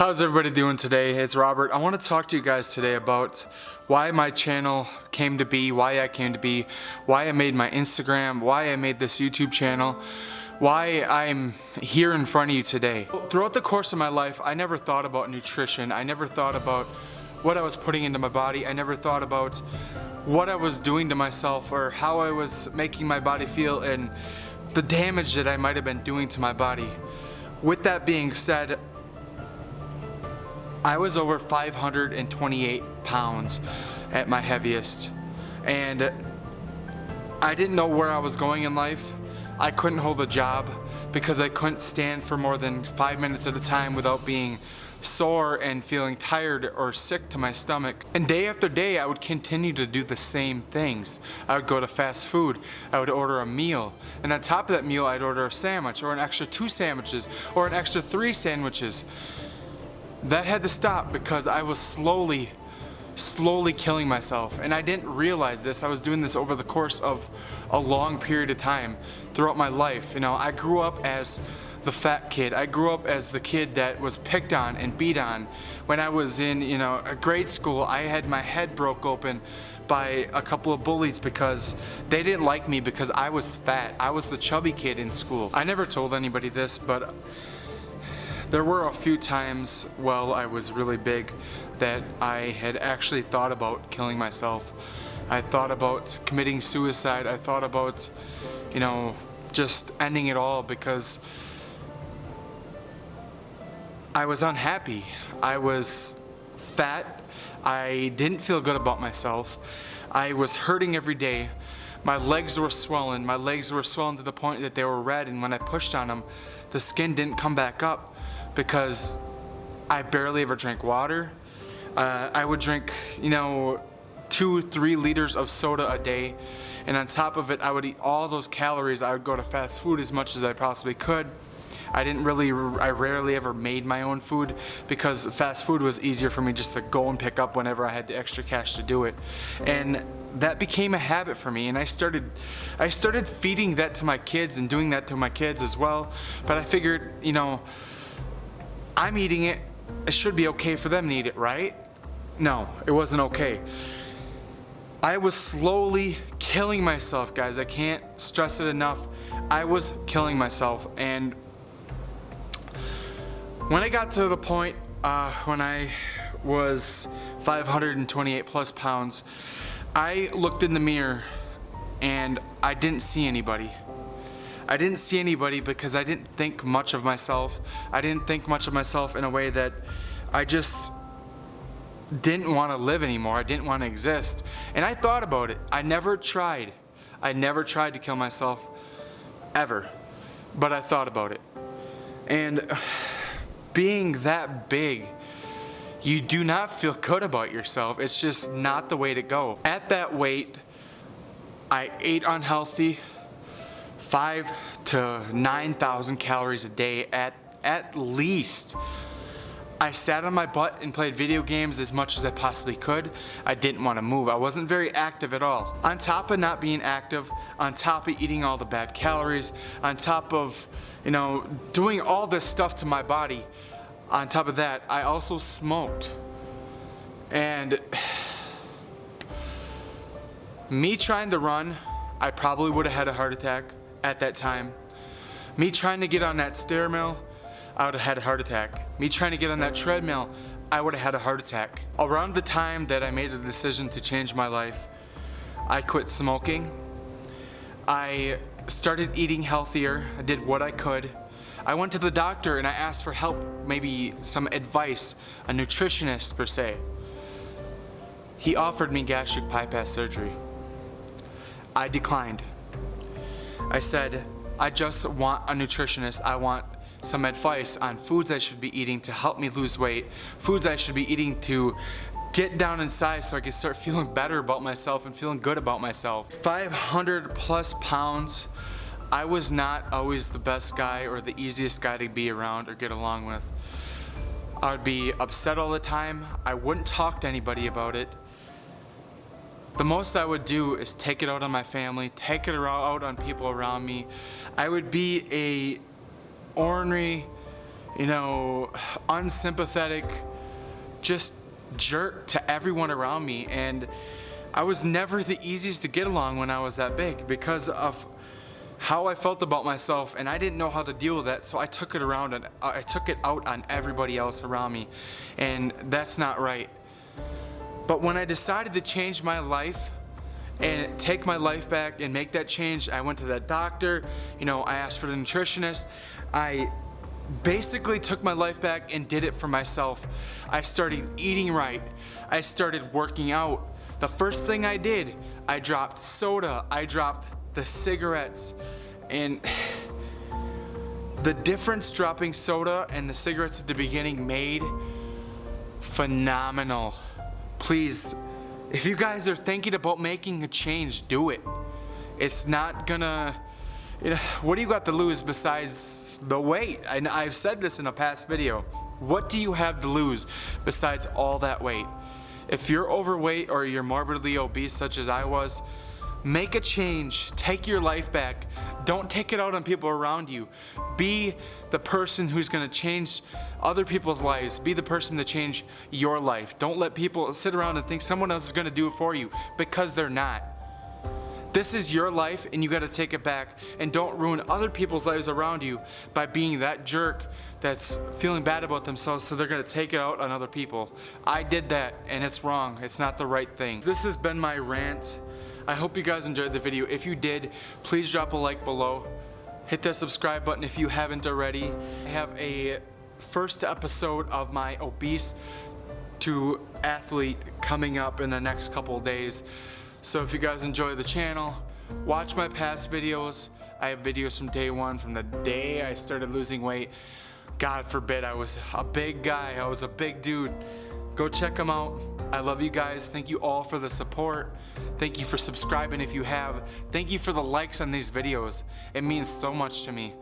How's everybody doing today? It's Robert. I want to talk to you guys today about why my channel came to be, why I came to be, why I made my Instagram, why I made this YouTube channel, why I'm here in front of you today. Throughout the course of my life, I never thought about nutrition. I never thought about what I was putting into my body. I never thought about what I was doing to myself or how I was making my body feel and the damage that I might have been doing to my body. With that being said, I was over 528 pounds at my heaviest, and I didn't know where I was going in life. I couldn't hold a job because I couldn't stand for more than 5 minutes at a time without being sore and feeling tired or sick to my stomach. And day after day, I would continue to do the same things. I would go to fast food, I would order a meal, and on top of that meal, I'd order a sandwich or an extra 2 sandwiches or an extra 3 sandwiches. That had to stop because I was slowly killing myself, and I didn't realize this. I was doing this over the course of a long period of time throughout my life. You know, I grew up as the fat kid. I grew up as the kid that was picked on and beat on. When I was in, grade school, I had my head broke open by a couple of bullies because they didn't like me because I was fat. I was the chubby kid in school. I never told anybody this, but there were a few times while I was really big that I had actually thought about killing myself. I thought about committing suicide. I thought about, just ending it all because I was unhappy. I was fat. I didn't feel good about myself. I was hurting every day. My legs were swollen. My legs were swollen to the point that they were red, and when I pushed on them, the skin didn't come back up because I barely ever drank water. I would drink, 2-3 liters of soda a day, and on top of it, I would eat all those calories. I would go to fast food as much as I possibly could. I rarely ever made my own food because fast food was easier for me just to go and pick up whenever I had the extra cash to do it. And that became a habit for me, and I started feeding that to my kids and doing that to my kids as well. But I figured, I'm eating it, it should be okay for them to eat it, right? No, it wasn't okay. I was slowly killing myself, guys. I can't stress it enough. I was killing myself, and when I got to the point when I was 528 plus pounds, I looked in the mirror and I didn't see anybody. I didn't see anybody because I didn't think much of myself. I didn't think much of myself in a way that I just didn't want to live anymore. I didn't want to exist. And I thought about it. I never tried. I never tried to kill myself, ever. But I thought about it. And being that big, you do not feel good about yourself. It's just not the way to go. At that weight, I ate unhealthy, 5,000 to 9,000 calories a day at least. I sat on my butt and played video games as much as I possibly could. I didn't want to move. I wasn't very active at all. On top of not being active, on top of eating all the bad calories, on top of, doing all this stuff to my body, on top of that, I also smoked. And me trying to run, I probably would have had a heart attack at that time. Me trying to get on that stair mill, I would have had a heart attack. Me trying to get on that treadmill, I would have had a heart attack. Around the time that I made the decision to change my life, I quit smoking. I started eating healthier. I did what I could. I went to the doctor and I asked for help, maybe some advice, a nutritionist per se. He offered me gastric bypass surgery. I declined. I said, I just want a nutritionist. I want some advice on foods I should be eating to help me lose weight, foods I should be eating to get down in size so I can start feeling better about myself and feeling good about myself. 500 plus pounds. I was not always the best guy or the easiest guy to be around or get along with. I would be upset all the time. I wouldn't talk to anybody about it. The most I would do is take it out on my family, take it out on people around me. I would be a ornery, unsympathetic, just jerk to everyone around me. And I was never the easiest to get along when I was that big because of how I felt about myself, and I didn't know how to deal with that, so I took it around and I took it out on everybody else around me, and that's not right. But when I decided to change my life and take my life back and make that change, I went to that doctor, I asked for the nutritionist. I basically took my life back and did it for myself. I started eating right. I started working out. The first thing I did, I dropped soda, I dropped the cigarettes, and the difference dropping soda and the cigarettes at the beginning made phenomenal. Please, if you guys are thinking about making a change, do it. It's not gonna, what do you got to lose besides the weight? And I've said this in a past video. What do you have to lose besides all that weight? If you're overweight or you're morbidly obese such as I was, make a change, take your life back. Don't take it out on people around you. Be the person who's gonna change other people's lives. Be the person to change your life. Don't let people sit around and think someone else is gonna do it for you, because they're not. This is your life and you gotta take it back, and don't ruin other people's lives around you by being that jerk that's feeling bad about themselves, so they're gonna take it out on other people. I did that and it's wrong. It's not the right thing. This has been my rant. I hope you guys enjoyed the video. If you did, please drop a like below. Hit that subscribe button if you haven't already. I have a first episode of my obese to athlete coming up in the next couple of days. So if you guys enjoy the channel, watch my past videos. I have videos from day one, from the day I started losing weight. God forbid I was a big guy, I was a big dude. Go check them out. I love you guys. Thank you all for the support. Thank you for subscribing if you have. Thank you for the likes on these videos. It means so much to me.